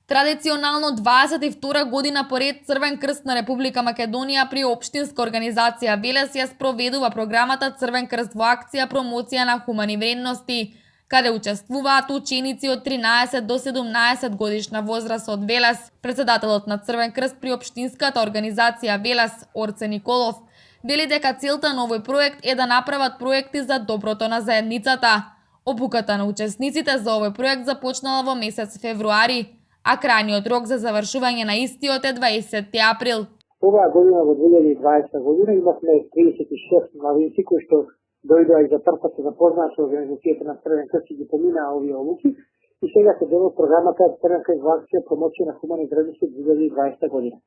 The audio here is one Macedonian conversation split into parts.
Традиционално 22 година поред Црвен крст на Република Македонија при општинска организација Велес ја спроведува програмата Црвен крст во акција промоција на хумани вредности, каде учествуваат ученици од 13 до 17 годишна возраст од Велес. Председателот на Црвен крст при општинската организација Велес, Орце Николов, вели дека целта на овој проект е да направат проекти за доброто на заедницата. Обуката на учесниците за овој проект започнала во месец февруари, а крајниот рок за завршување на истиот е 20 април. Оваа година во 2020 година имавме 36 младинци кои што дојдоа и за прв пат се запознаат со организацијата на Црвен крст и ги поминаа овие обуки и сега се дел од програмата Црвен крст во акција промоција на хумани вредности 2020 година.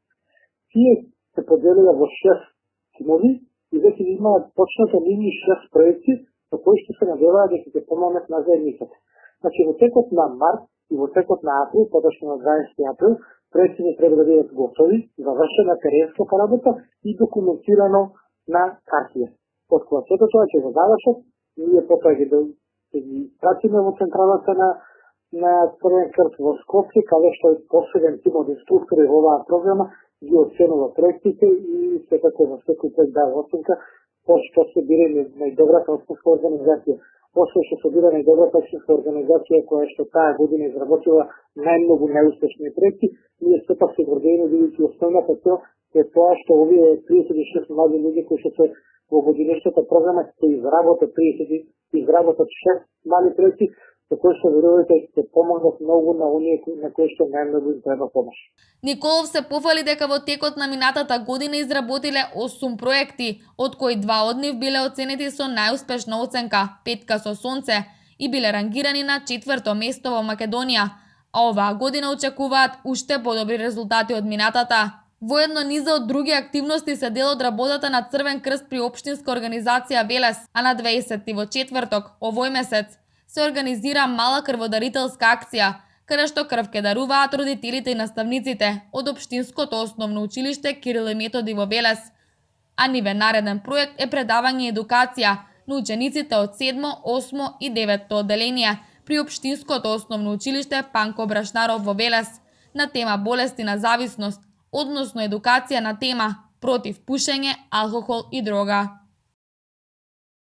Тие се поделија во 6 тимови и веќе имаат почнато нивни 6 проекти со кои што се надеваат дека ќе помогнат на заедницата. Значи во текот на март и во текот на април, подошно на 20 април, проектите треба да бидат готови, завршена теренската работа и документирано на картија. Од кога сето тоа ќе го завршат, ние потоа ги пратиме во централата на Црвен крст во Скопје, каде што е посебен тим од инструктори во оваа програма ги оценува проектите и секако во секој проект дава оценка, пошто се биде најдобрата општинска организација. Освен што се биде најдобрата општинска организација која што таа година изработила најмногу неуспешни проекти, ние сепак се гордееме бидејќи основната цел е тоа што овие 36 млади луѓе кои што се во годинешната програма ќе изработат 6 мали проекти за кои што верувате ќе помогнат многу на оние на кои што најмногу им треба помош. Николов се пофали дека во текот на минатата година изработиле 8 проекти, од кои 2 од нив биле оценети со најуспешна оценка 5 со сонце и биле рангирани на 4-то место во Македонија, а оваа година очекуваат уште подобри резултати од минатата. Воедно низа од други активности се дел од работата на Црвен крст при општинска организација Велес, а на 20 во четврток, овој месец, се организира мала крводарителска акција, каде што крв ке даруваат родителите и наставниците од општинското основно училиште Кирил и Методи во Велес. А нивен нареден проект е предавање и едукација на учениците од 7, 8 и 9 одделение при општинското основно училиште Панко Брашнаров во Велес на тема болести на зависност, односно едукација на тема против пушење, алкохол и дрога.